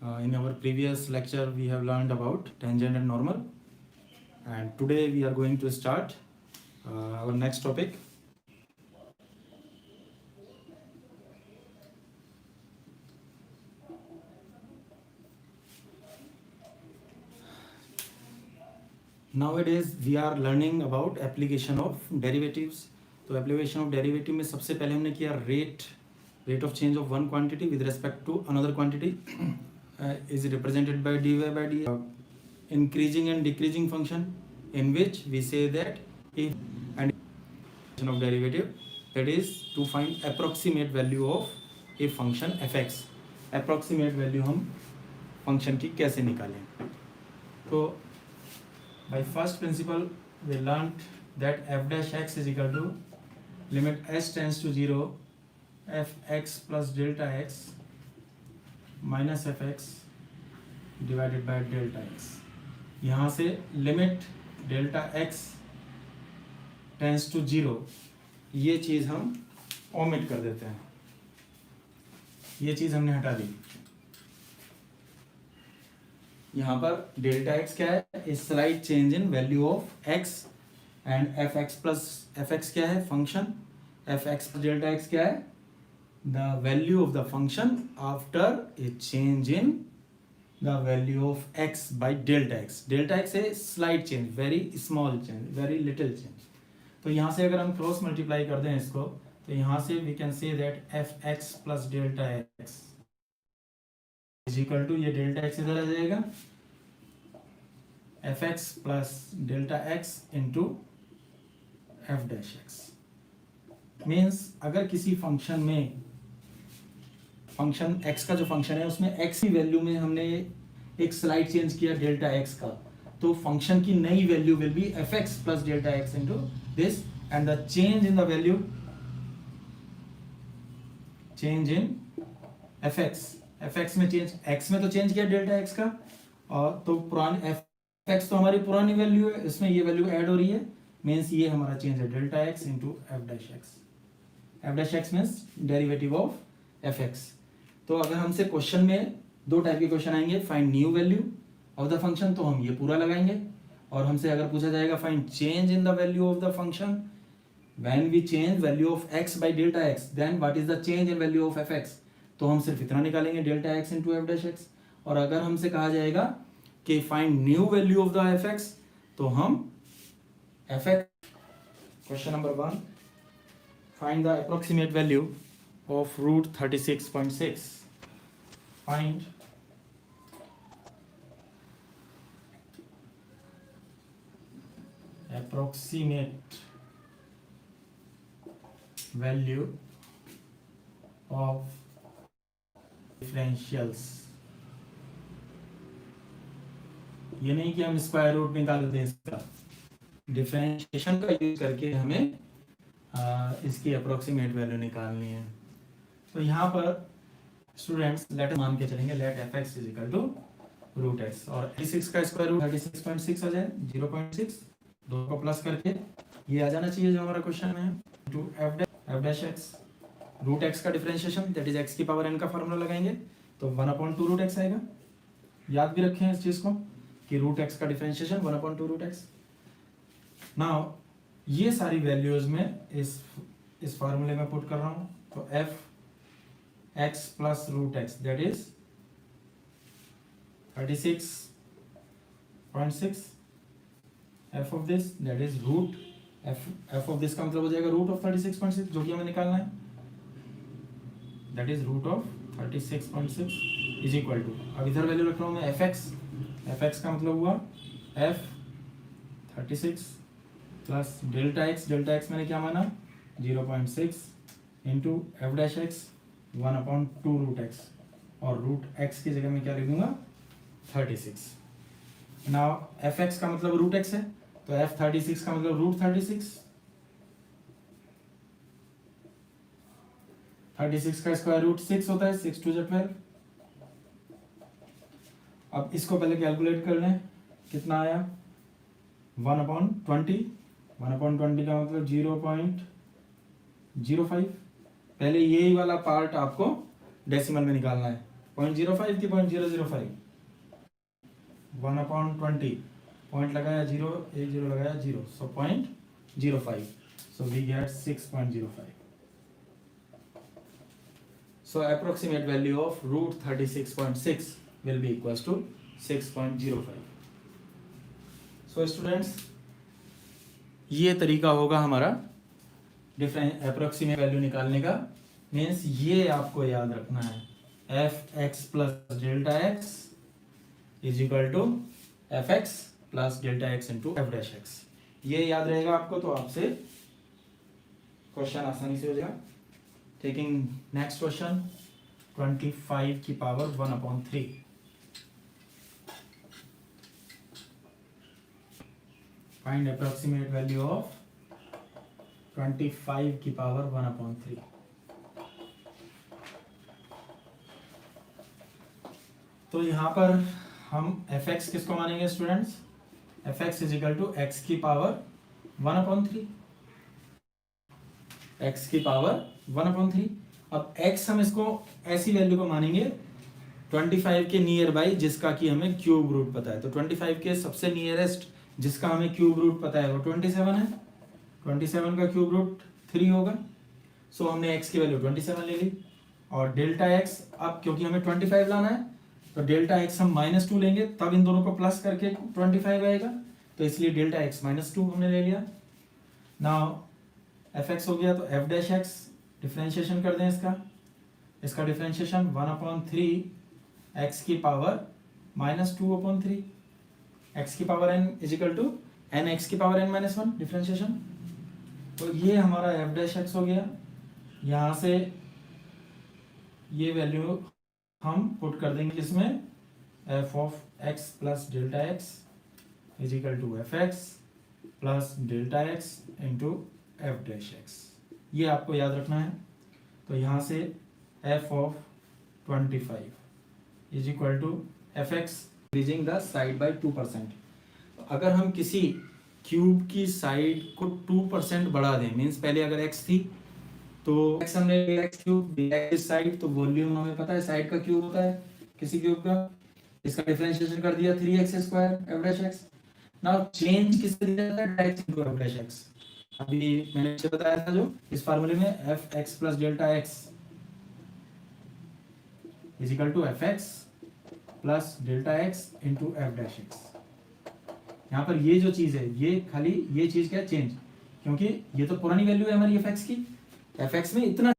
In our previous lecture, we have learned about tangent and normal, and today we are going to start our next topic. Nowadays we are learning about application of derivatives. तो application of derivative में सबसे पहले हमने किया rate of change of one quantity with respect to another quantity is represented by dy by dx, increasing and decreasing function, in which we say that if and of derivative, that is to find approximate value of a function fx. approximate value हम function की कैसे निकालें? तो by first principle we learnt that f dash x is equal to limit s tends to 0 fx plus delta x minus f x divided by delta x. यहाँ से limit delta x tends to 0, ये चीज़ हम omit कर देते हैं, ये चीज़ हमने हटा दी. यहाँ पर डेल्टा एक्स क्या है? A slight change in value of x, and F x plus F x क्या है? Function. F x delta x क्या है? The value of the function after a change in the value of x by delta x. Delta x is slight change, very small change, very little change. तो यहाँ से अगर हम cross multiply कर दें इसको, तो यहाँ से we can say that f x plus delta x is equal to, ये डेल्टा एक्स इधर आ जाएगा, f x plus delta x into f dash x. Means अगर किसी फंक्शन में फंक्शन x का जो फंक्शन है उसमें x की वैल्यू में हमने एक स्लाइड चेंज किया डेल्टा x का, तो फंक्शन की नई value will be F x plus delta x into this, and the change in the value, change in F x में चेंज, x में तो चेंज किया डेल्टा x का, और तो पुरानी एफ एक्स तो हमारी पुरानी वैल्यू है, इसमें ये वैल्यू ऐड हो रही है, मीन्स ये हमारा चेंज है delta x into f dash x. F dash x means derivative of F x. तो अगर हमसे क्वेश्चन में दो टाइप के क्वेश्चन आएंगे, find new value of the function, तो हम ये पूरा लगाएंगे, और हमसे अगर पूछा जाएगा find change in the value of the function when we change value of x by delta x, then what is the change in value of fx, तो हम सिर्फ इतना निकालेंगे delta x into f dash x. और अगर हमसे कहा जाएगा कि find new value of the fx, तो हम fx, question number 1, find the approximate value of root 36.6. Find approximate value of differentials. ये नहीं कि हम स्क्वायर रूट निकाल दें इसका, डिफरेंशिएशन का यूज करके हमें इसकी अप्रोक्सीमेट वैल्यू निकालनी है. तो यहाँ पर स्टूडेंट्स लेट मान के चलेंगे, let f x is equal to root x, और 36 का स्क्वायर रूट 36.6 आ जाए, 0.6, दो को प्लस करके ये आ जाना चाहिए जो हमारा क्वेश्चन में है, to f dash x. Root x का डिफरेंशिएशन दैट इज एक्स की पावर एन का फॉर्मूला लगाएंगे, तो 1/2 रूट एक्स आएगा. याद भी रखें इस चीज़ को कि रूट एक्स का डिफरेंशिएशन 1/2 रूट एक्स. नाउ ये सारी वैल्यूज में इस फार्मूले में पुट कर रहा हूँ, तो f x plus root x that is 36.6, f of this that is root f of this का मतलब हो जाएगा रूट ऑफ 36.6, जो कि हमें निकालना है, that is root of 36.6 is equal to, अब इधर वैल्यू रख रहा हूँ मैं एफ एक्स का मतलब हुआ एफ 36 प्लस डेल्टा एक्स मैंने क्या माना 0.6 into f dash x 1/2 root x, और रूट एक्स की जगह में क्या लिख दूंगा 36. नाउ एफ एक्स का मतलब रूट एक्स है, तो एफ 36 का मतलब रूट 36 का स्क्वायर रूट 6 होता है, 6 2 12. अब इसको पहले कैलकुलेट कर लें, कितना आया 1/20 का मतलब 0.05. पहले यही वाला पार्ट आपको डेसिमल में निकालना है, 0.05 की 0.005, 1/20, पॉइंट लगाया 0, एक 0 लगाया 0, सो 0.05, so we get 6.05. So approximate value of root 36.6 will be equals to 6.05. So students, ये तरीका होगा हमारा डिफरेंट अप्रोक्सीमेट वैल्यू निकालने का. मीन्स ये आपको याद रखना है, f x plus delta x is equal to f x plus delta x into f dash x. ये याद रहेगा आपको तो आपसे क्वेश्चन आसानी से हो जाएगा. टेकिंग नेक्स्ट क्वेश्चन, 25 की power 1/3. Find approximate value of 25 की पावर 1/3. तो यहाँ पर हम एफ एक्स किसको मानेंगे students? F x is equal to x की पावर 1/3. एक्स की पावर 1/3. अब x हम इसको ऐसी वैल्यू को मानेंगे 25 के नियर बाई जिसका कि हमें क्यूब रूट पता है. तो 25 के सबसे नियरेस्ट जिसका हमें क्यूब रूट पता है वो 27 है. 27 का क्यूब रूट 3 होगा. सो हमने x की वैल्यू 27 ले ली. और डेल्टा x, अब क्योंकि हमें 25 लाना है तो डेल्टा x हम -2 लेंगे, तब इन दोनों को प्लस करके 25 आएगा. तो इसलिए डेल्टा x -2 हमने ले लिया. नाउ एफ एक्स हो गया तो एफ डैश एक्स डिफ्रेंशिएशन कर दें इसका डिफ्रेंशिएशन 1/3 एक्स की पावर -2/3. एक्स की power n is equal to n x की पावर n-1 डिफ्रेंशिएशन. तो ये हमारा एफ डैश एक्स हो गया. यहाँ से ये वैल्यू हम पुट कर देंगे इसमें, f of x plus delta x is equal to f x plus delta x into f dash x. ये आपको याद रखना है. तो यहाँ से f of 25 is equal to f x increasing the side by 2%. अगर हम किसी क्यूब की साइड को 2% बढ़ा दें, मीन्स पहले अगर एक्स थी तो एक्स हमने एक्स क्यूब इस साइड, तो वॉल्यूम हमें पता है साइड का क्यूब होता है किसी क्यूब का. इसका डिफरेंशिएशन कर दिया 3x² f dash x. Now change किससे दिया जाता है? Direct into f dash x. अभी मैंने आपसे बताया था जो इस फार्मूले में f x plus delta x is equal to f x plus delta x into f dash x. यहाँ पर ये जो चीज है, ये खाली ये चीज क्या चेंज, क्योंकि ये तो पुरानी वैल्यू है हमारी एफ एक्स की. एफ एक्स में इतना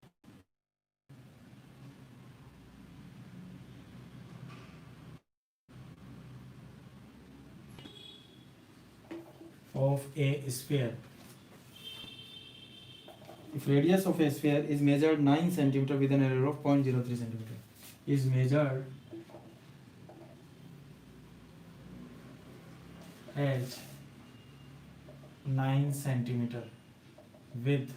of A sphere. If radius of a sphere is measured 9 cm with an error of 0.03 cm, is measured as 9 cm with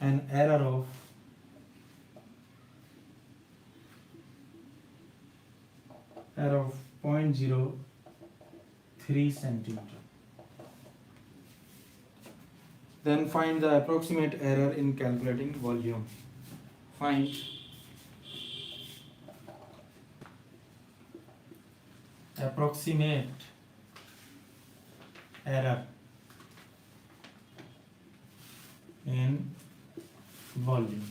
an error of 0.03 cm. Then find the approximate error in calculating volume. Find approximate error in volume.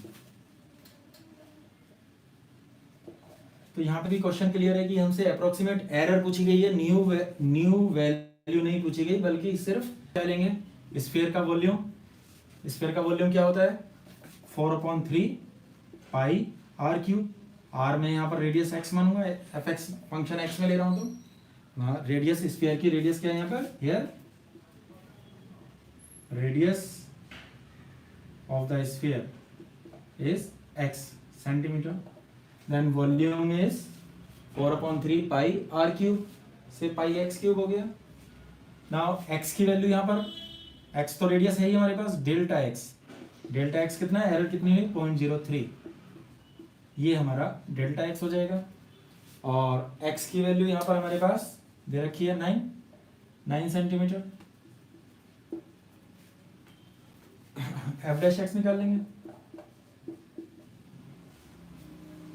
तो यहाँ पे भी question clear है कि हमसे approximate error पूछी गई है, न्यू वैल्यू नहीं पूछी गई, बल्कि सिर्फ क्या लेंगे, स्फीयर का वॉल्यूम. स्फीयर का वॉल्यूम क्या होता है? 4/3 पाई आर क्यूब. आर में यहाँ पर रेडियस एक्स मानूंगा, एफ एक्स फंक्शन एक्स में ले रहा हूं तो रेडियस, स्फीयर की रेडियस क्या है यहाँ पर? Here radius of the sphere is x centimetre. Then volume is 4/3 pi r cube से पाई एक्स क्यूब हो गया. नाउ एक्स की वैल्यू यहाँ पर, एक्स तो रेडियस है ही हमारे पास, डेल्टा एक्स कितना है, एरर कितनी हुई 0.03, ये हमारा डेल्टा एक्स हो जाएगा. और एक्स की वैल्यू यहाँ पर हमारे पास दे रखी है 9 सेंटीमीटर. एफ डैश एक्स निकाल लेंगे.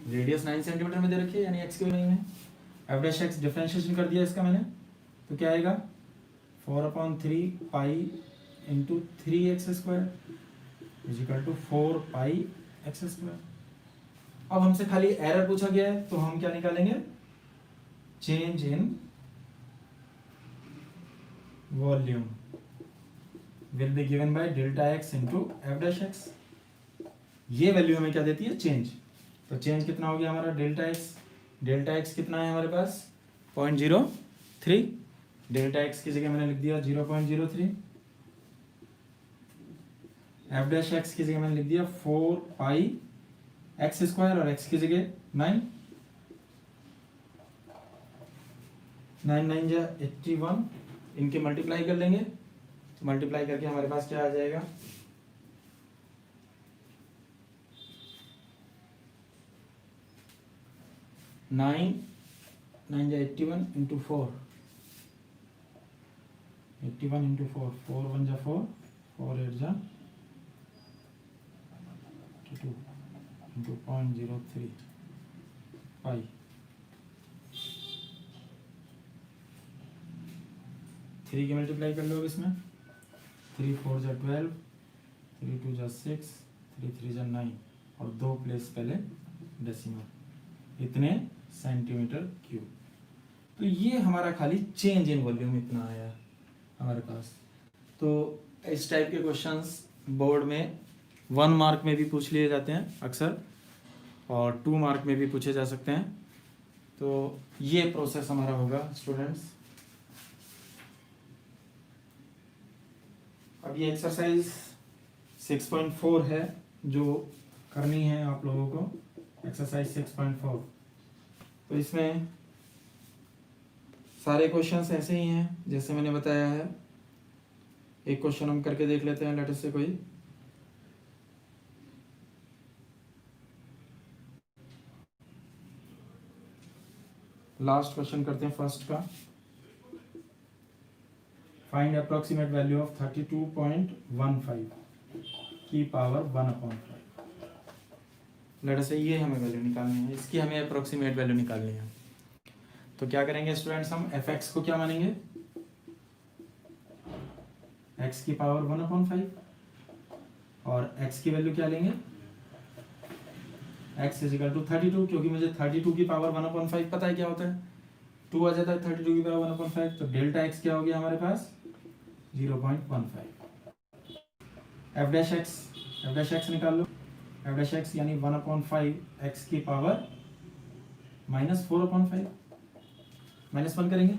रेडियस 9 सेंटीमीटर में दे रखी है, यानी एक्स की वैल्यू नहीं है। एफ डैश एक्स डिफरेंशिएशन कर दिया इसका मैंने, तो क्या आएगा 4/3 pi into 3x² is equal to 4 pi x²। अब हमसे खाली एरर पूछा गया है, तो हम क्या निकालेंगे, change in volume will be given by delta x into f dash x. ये वैल्यू हमें क्या देती है, चेंज। तो चेंज कितना हो गया हमारा, डेल्टा एक्स कितना है हमारे पास 0.03। डेल्टा एक्स की जगह मैंने लिख दिया 0.03। एफ डैश एक्स की जगह मैंने लिख दिया 4 पाई x² और x की जगह 9 9 जा 81। इनके मल्टीप्लाई कर लेंगे, तो मल्टीप्लाई करके हमारे पास क्या आ जाएगा, 9 9 जा 81 इंटू 4, 81 इंटू 4, 4 1 जा 4, 4 8 जा 2 इंटू 0.03 पाई। 3 की मल्टीप्लाई कर लो इसमें, 3 4 जा 12, 3 2 जा 6, 3 3 जा 9 और 2 प्लेस पहले डेसिमल, इतने सेंटीमीटर क्यूब। तो ये हमारा खाली चेंज इन वॉल्यूम इतना आया हमारे पास। तो इस टाइप के क्वेश्चंस बोर्ड में 1 मार्क में भी पूछ लिए जाते हैं अक्सर, और 2 मार्क में भी पूछे जा सकते हैं। तो ये प्रोसेस हमारा होगा स्टूडेंट्स। अब ये एक्सरसाइज 6.4 है जो करनी है आप लोगों को, एक्सरसाइज 6.4। तो इसमें सारे क्वेश्चंस ऐसे ही हैं जैसे मैंने बताया है। एक क्वेश्चन हम करके देख लेते हैं, लेटर से कोई। लास्ट क्वेश्चन करते हैं फर्स्ट का। फाइंड अप्रोक्सीमेट वैल्यू ऑफ 32.15 की पावर 1/5। लेटर से ये हमें वैल्यू निकालनी है, इसकी हमें अप्रोक्सीमेट वैल्यू निकालनी है। तो क्या करेंगे स्टूडेंट्स, हम एफ एक्स को क्या मानेंगे, एक्स की पावर 1/5, और एक्स की वैल्यू क्या लेंगे, x इज इक्वल टू 32, क्योंकि मुझे 32 की पावर 1/5 पता है क्या होता है, 2 आ जाता है 32 की पावर 1/5। तो डेल्टा x क्या हो गया हमारे पास 0.15। एफ डैश एक्स निकाल लो, एफ डैश एक्स यानी 1/5 x की पावर -4/5, -1 करेंगे।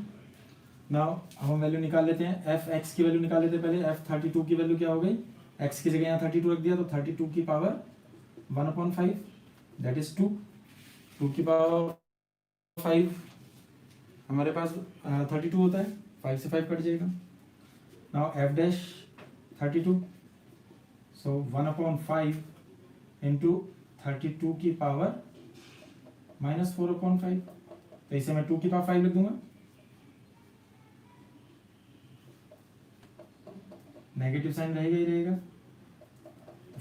नाउ हम वैल्यू निकाल लेते हैं, एफ एक्स की वैल्यू निकाल लेते हैं पहले। एफ 32 की वैल्यू क्या हो गई, x की जगह यहाँ 32 रख दिया, तो 32 की पावर 1/5 दैट इज 2। 2 की पावर 5 हमारे पास 32 होता है, 5 से 5 कट जाएगा। नाउ एफ डैश 32, सो 1/5 इंटू 32 की पावर -4/5, तो इसे मैं 2 की पावर 5 लिख दूंगा। नेगेटिव साइन रहेगा ही रहेगा,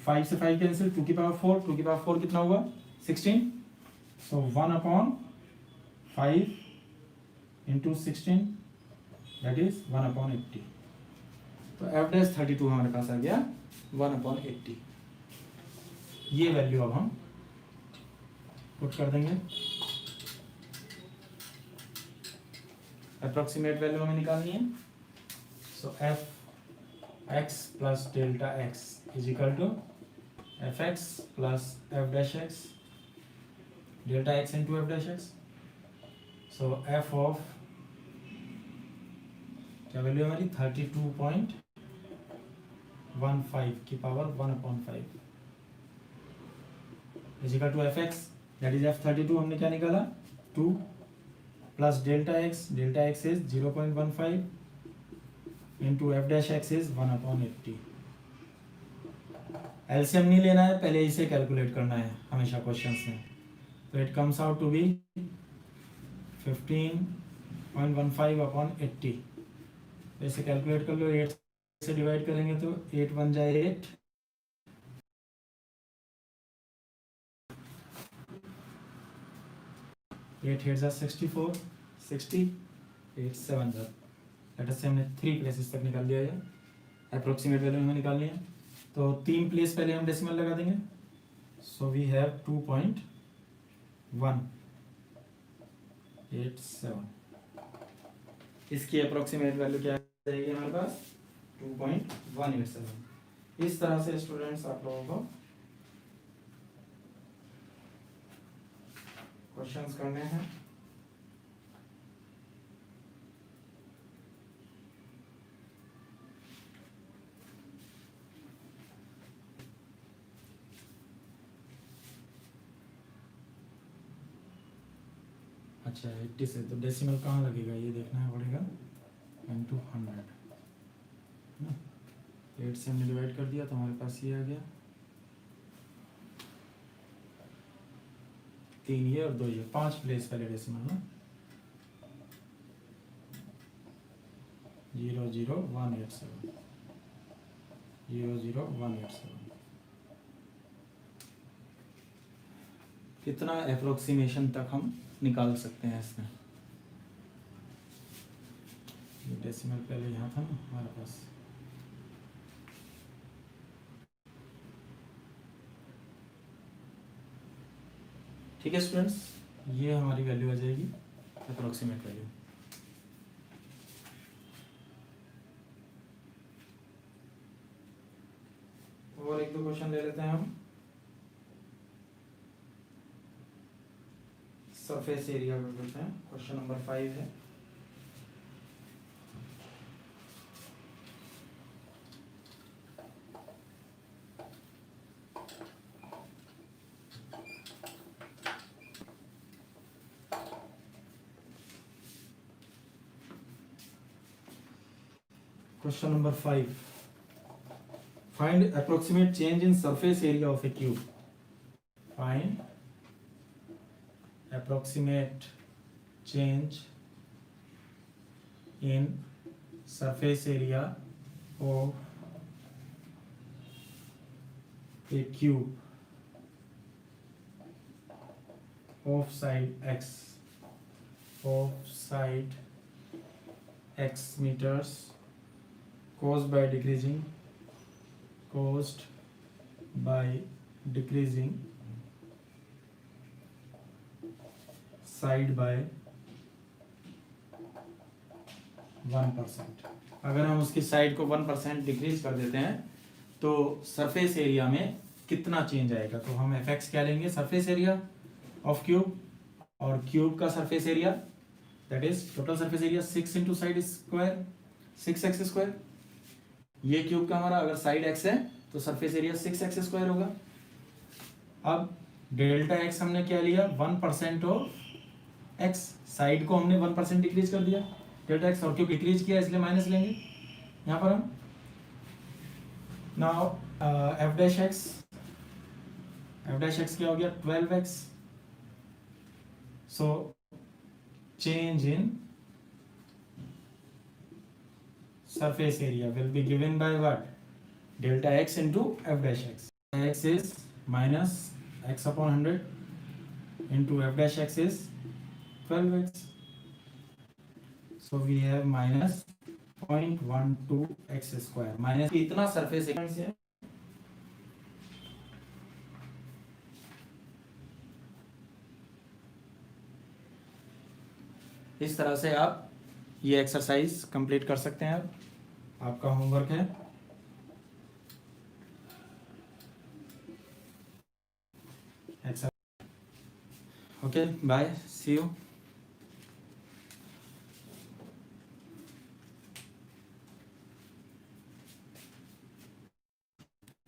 5 से 5 कैंसिल, 2 की पावर 4, 2 की पावर 4 कितना हुआ 16, सो 1/5 इंटू 16 दैट इज 1/80। तो एफ डैश 32 हमारे पास आ गया 1/80। ये वैल्यू अब हम पुट कर देंगे। अप्रोक्सीमेट वैल्यू हमें निकालनी है, so f x plus delta x is equal to f x plus f dash x, delta x into f dash x. So f of क्या वैल्यू हमारी 32.15 की power 1/5 is equal to f x that is f 32 हमने क्या निकाला 2 plus delta x is 0.15 into f dash x is 1/80। LCM नहीं लेना है, पहले इसे कैलकुलेट करना है हमेशा क्वेश्चंस में। तो it comes out to be 15.15/80। तो इसे कैलकुलेट कर लो, 8 से डिवाइड करेंगे तो 8 1 जाए 8, 8 8 8 जा 64, 60, 8 7 जा, लेट अस से हमने 3 प्लेसेस तक निकाल लिया है, अप्रोक्सीमेट वैल्यू हमें निकालनी है। तो 3 प्लेस पहले हम डेसिमल लगा देंगे, सो वी हैव 2.187। इसकी अप्रोक्सीमेट वैल्यू क्या रहेगी हमारे पास, 2.187। इस तरह से स्टूडेंट्स आप लोगों को क्वेश्चंस करने हैं। अच्छा 80 से, तो डेसिमल कहाँ लगेगा ये देखना है पड़ेगा, इंटू 100 ना, 8 से हमने डिवाइड कर दिया तो हमारे पास ये आ गया, 3 ये और 2 ये, 5 प्लेस पहले डेसिमल ना, 00187, 00187। कितना अप्रोक्सीमेशन तक हम निकाल सकते हैं इसमें। ये डेसिमल पहले यहाँ था ना हमारे पास, ठीक है स्टूडेंट्स, ये हमारी वैल्यू आ जाएगी अप्रोक्सीमेट वैल्यू। और एक दो क्वेश्चन ले लेते हैं हम। सरफेस एरिया कर लेते हैं, क्वेश्चन नंबर 5 है। Question number 5. Find approximate change in surface area of a cube. Find approximate change in surface area of a cube of side x meters caused by decreasing side by 1%। अगर हम उसकी side को 1% decrease कर देते हैं तो surface area में कितना चेंज आएगा। तो हम एफ एक्स क्या लेंगे, सरफेस एरिया ऑफ क्यूब, और क्यूब का surface area that is total surface area 6 into side square 6x²। ये क्यूब का हमारा अगर साइड x है तो सरफेस एरिया 6x² होगा। अब डेल्टा x हमने क्या लिया, 1% ऑफ x, साइड को हमने 1% डिक्रीज कर दिया डेल्टा x, और क्यों डिक्रीज किया इसलिए माइनस लेंगे यहाँ पर हम। नाउ f डैश x क्या हो गया, 12x। So change in surface area will be given by what, delta x into f dash x. X is minus x upon 100 into f dash x is 12x. So we have minus 0.12x²। Minus इतना surface area से इस तरह से आप ये exercise complete कर सकते हैं। आपका होमवर्क है। Okay bye, see you.